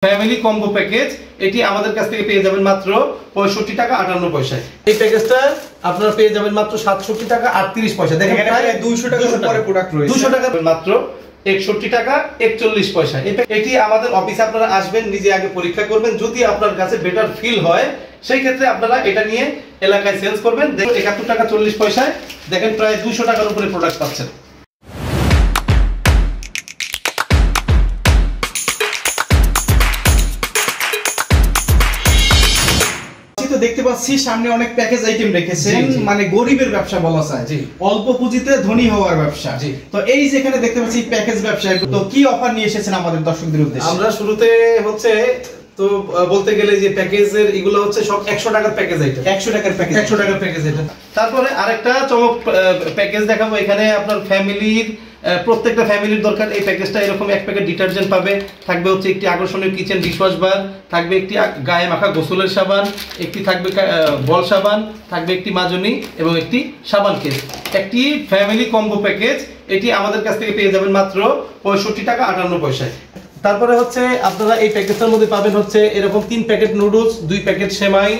Family combo package এটি আমাদের কাছ থেকে পেয়ে যাবেন মাত্র 65 টাকা 58 পয়সায়। এই প্যাকেজটা আপনারা পেয়ে যাবেন মাত্র 67 টাকা 38 পয়সা। দেখেন প্রায় 200 টাকার উপরে প্রোডাক্ট রয়েছে। 200 টাকা মাত্র 61 টাকা 41 পয়সা। এটি আমাদের অফিসে আপনারা আসবেন, নিজে আগে পরীক্ষা করবেন, যদি আপনার কাছে বেটার ফিল হয় সেই ক্ষেত্রে আপনারা এটা নিয়ে এলাকায় সেলস করবেন। দেখুন 71 টাকা 40 পয়সায় দেখেন প্রায় 200 টাকার উপরে প্রোডাক্ট পাচ্ছেন। দেখতে পাচ্ছি সামনে অনেক প্যাকেজ আইটেম রেখেছেন, মানে গরিবের ব্যবসা বলা যায়, অল্প পুঁজিতে ধনী হওয়ার ব্যবসা। তো এই যেখানে দেখতে পাচ্ছি প্যাকেজ ব্যবসা, তো কি অফার নিয়ে এসেছেন আমাদের দর্শকদের উদ্দেশ্যে? আমরা শুরুতে হচ্ছে তো বলতে গেলে যে প্যাকেজের এগুলো হচ্ছে সব 100 টাকার প্যাকেজ আইটেম। 100 টাকার প্যাকেজ, 100 টাকার প্যাকেজ এটা। তারপরে আরেকটা চমক প্যাকেজ দেখাবো। এখানে আপনার ফ্যামিলির প্রত্যেকটা ফ্যামিলির দরকার এই প্যাকেজটা। এরকম এক প্যাকেট ডিটারজেন্ট পাবে, থাকবে হচ্ছে একটি আকর্ষণীয় কিচেন ডিশওয়াশ বার, থাকবে একটি গায়ে মাখা গোসলের সাবান, একটি থাকবে বল সাবান, থাকবে একটি মাজনি এবং একটি সাবান কেস। একটি ফ্যামিলি কম্বো প্যাকেজ এটি আমাদের কাছ থেকে পেয়ে যাবেন মাত্র 65 টাকা 58 পয়সায়। তারপরে হচ্ছে আপনারা এই প্যাকেজটার মধ্যে পাবেন হচ্ছে এরকম 3 প্যাকেট নুডলস, 2 প্যাকেট সেমাই,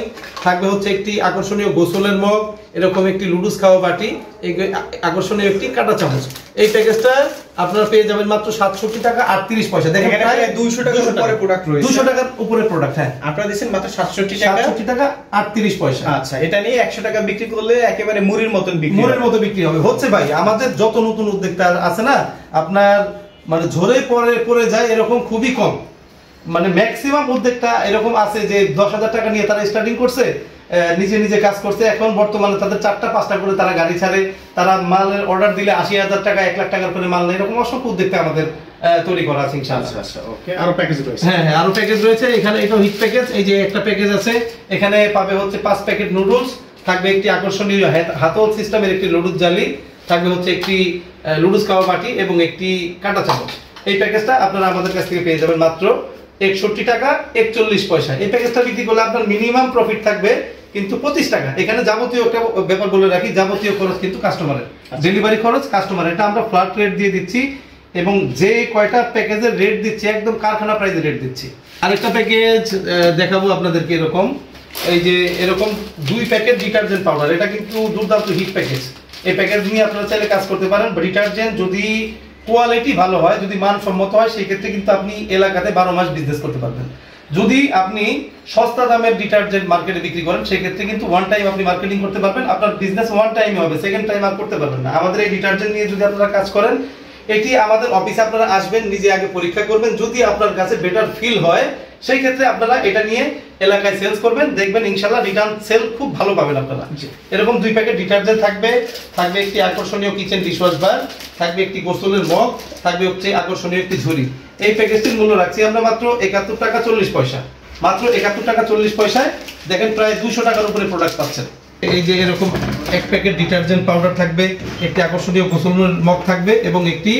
থাকবে হচ্ছে একটি আকর্ষণীয় গোসলের মগ, এরকম একটি লুডুস খাওয়া বাটি, আকর্ষণীয় একটি কাঁটা চামচ। এই প্যাকেজটা আপনারা পেয়ে যাবেন মাত্র 67 টাকা 38 পয়সা। দেখেন প্রায় 200 টাকার উপরে প্রোডাক্ট রয়েছে। 200 টাকার উপরে প্রোডাক্ট। হ্যাঁ, আপনারা দিবেন মাত্র 67 টাকা 38 পয়সা। আচ্ছা, এটা নিয়ে 100 টাকা বিক্রি করলে একেবারে মুড়ির মতন বিক্রি হবে। হচ্ছে ভাই, আমাদের যত নতুন উদ্যোক্তা আছে না, আপনার মানে ঝরে পড়ে যায় এরকম খুবই কম। মানে ম্যাক্সিমাম উদ্যোক্তা এরকম আছে যে 10,000 টাকা নিয়ে তারা স্টার্টিং করছে, নিজে নিজে কাজ করছে। এখন বর্তমানে তাদের 4টা-5টা করে তারা গাড়ি ছাড়ে, তারা মালের অর্ডার দিলে 80,000 টাকা 1 লাখ টাকার করে মাল নেয়। এরকম অসংখ্য উদ্যোক্তা আমাদের তৈরি করা আছে ইনশাআল্লাহ। আচ্ছা, ওকে। আরো প্যাকেজ রয়েছে? হ্যাঁ, আরো প্যাকেজ রয়েছে। এখানে এটা হিট প্যাকেজ। এই যে একটা প্যাকেজ আছে, এখানে পাবে হচ্ছে 5 প্যাকেট নুডলস, থাকবে একটি আকর্ষণীয় হাতল সিস্টেমের একটি লুডুস জালি, থাকবে হচ্ছে একটি লুডুস খাওয়া বাটি এবং একটি কাঁটা চামচ। এই প্যাকেজটা আপনারা আমাদের কাছ থেকে পেয়ে যাবেন মাত্র 61 টাকা 41 পয়সা। এই প্যাকেজটা বিক্রি করলে আপনার মিনিমাম প্রফিট থাকবে কিন্তু 25 টাকা। এখানে যাবতীয় একটা ব্যাপার বলে রাখি, যাবতীয় খরচ কিন্তু কাস্টমারের, ডেলিভারি খরচ কাস্টমার। এটা আমরা ফ্ল্যাট রেট দিয়ে দিচ্ছি এবং যে কয়টা প্যাকেজের রেট দিচ্ছি একদম কারখানা প্রাইসে রেট দিচ্ছি। আরেকটা প্যাকেজ দেখাবো আপনাদেরকে। এরকম এই যে এরকম 2 প্যাকেট ডিটারজেন্ট পাউডার, এটা কিন্তু দুর্দান্ত হিট প্যাকেজ। এই প্যাকেজ নিয়ে আপনারা চাইলে কাজ করতে পারেন। ডিটারজেন্ট যদি কোয়ালিটি ভালো হয়, যদি মানসম্মত হয়, সেই ক্ষেত্রে কিন্তু আপনি এলাকাতে 12 মাস বিজনেস করতে পারবেন। যদি আপনি সস্তা দামের ডিটারজেন্ট মার্কেটে বিক্রি করেন, সেই ক্ষেত্রে কিন্তু ওয়ান টাইম আপনি মার্কেটিং করতে পারবেন, আপনার বিজনেস ওয়ান টাইমে হবে, সেকেন্ড টাইম আর করতে পারবেন না। আমাদের এই ডিটারজেন্ট নিয়ে যদি আপনারা কাজ করেন, এটি আমাদের অফিসে আপনারা আসবেন, নিজে আগে পরীক্ষা করবেন, যদি আপনার কাছে বেটার ফিল হয় সেই ক্ষেত্রে আপনারা এটা নিয়ে এলাকায় সেলস করবেন, দেখবেন ইনশাআল্লাহ রিটার্ন সেল খুব ভালো পাবেন আপনারা। এরকম 2 প্যাকেট ডিটারজেন্ট থাকবে, থাকবে একটি আকর্ষণীয় কিচেন ডিশওয়াশ বার, থাকবে একটি গোসলের মগ, থাকবে হচ্ছে আকর্ষণীয় একটি ঝুড়ি। এই প্যাকেজটির মূল্য রাখছি আমরা মাত্র 71 টাকা 40 পয়সা। মাত্র 71 টাকা 40 পয়সায় দেখেন প্রায় 200 টাকার উপরে প্রোডাক্ট পাচ্ছেন। এই যে এরকম 1 প্যাকেট ডিটারজেন্ট পাউডার থাকবে, একটি আকর্ষণীয় গোসলের মগ থাকবে এবং একটি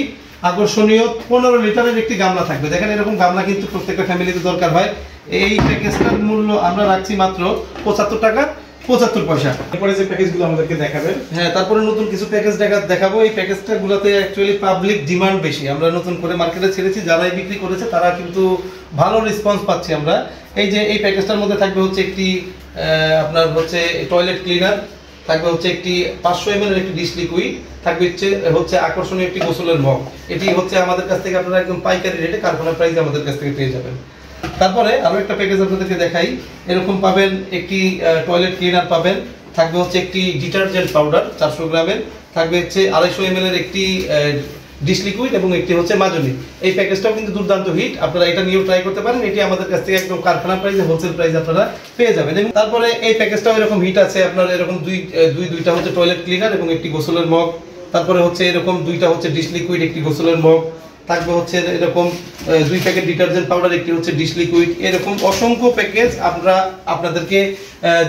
আকর্ষণীয় 15 লিটারের একটি গামলা থাকবে। দেখেন এরকম গামলা কিন্তু প্রত্যেকটা ফ্যামিলিতে দরকার হয়। এই প্যাকেজটার মূল্য আমরা রাখছি মাত্র 75 টাকা 75 পয়সা। এরপরে যে প্যাকেজগুলো আমাদেরকে দেখাবেন? হ্যাঁ, তারপরে নতুন কিছু প্যাকেজ দেখাবো। এই প্যাকেজটাগুলোতে অ্যাকচুয়ালি পাবলিক ডিমান্ড বেশি, আমরা নতুন করে মার্কেটে ছেড়েছি, যারাই বিক্রি করেছে তারা কিন্তু ভালো রেসপন্স পাচ্ছি আমরা। এই যে এই প্যাকেজটার মধ্যে থাকবে হচ্ছে একটি আপনার হচ্ছে টয়লেট ক্লিনার, থাকবে হচ্ছে একটি 500 ml একটি ডিশ লিকুইড, থাকবে হচ্ছে আকর্ষণীয় একটি গোসলের মগ। এটি হচ্ছে আমাদের কাছ থেকে আপনারা একদম পাইকারি রেটে কারখানা প্রাইসে আমাদের কাছ থেকে পেয়ে যাবেন। তারপরে আরো একটা প্যাকেজ আপনাদেরকে দেখাই। এরকম পাবেন একটি টয়লেট ক্লিনার পাবেন, থাকবে হচ্ছে একটি ডিটারজেন্ট পাউডার 400 গ্রামের, থাকবে হচ্ছে 250 ml একটি ডিশ লিকুইড এবং একটি হচ্ছে মাজনি। এই প্যাকেজটাও কিন্তু দুর্দান্ত হিট, আপনারা এটা নিয়েও ট্রাই করতে পারেন। এটি আমাদের কাছ থেকে একদম কারখানা প্রাইসে হোলসেল প্রাইসে আপনারা পেয়ে যাবেন। এবং তারপরে এই প্যাকেজটাও এরকম হিট আছে, আপনার এরকম দুইটা হচ্ছে টয়লেট ক্লিনার এবং একটি গোসলের মগ, তারপরে হচ্ছে এরকম 2টা হচ্ছে ডিশ লিকুইড একটি গোসলের মগ, থাকবে হচ্ছে এরকম 2 প্যাকেট ডিটারজেন্ট পাউডার একটি হচ্ছে ডিশ লিকুইড। এরকম অসংখ্য প্যাকেজ আমরা আপনাদেরকে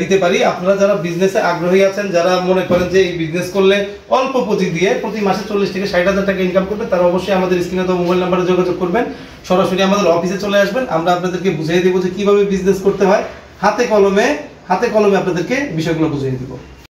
দিতে পারি। আপনারা যারা বিজনেসে আগ্রহী আছেন, যারা মনে করেন যে এই বিজনেস করলে অল্প পুঁজি দিয়ে প্রতি মাসে 40 থেকে 60,000 টাকা ইনকাম করবে, তারা অবশ্যই আমাদের স্ক্রিনে তো মোবাইল নাম্বারে যোগাযোগ করবেন, সরাসরি আমাদের অফিসে চলে আসবেন। আমরা আপনাদেরকে বুঝিয়ে দেবো যে কিভাবে বিজনেস করতে হয়, হাতে কলমে আপনাদেরকে বিষয়গুলো বুঝিয়ে দেবো।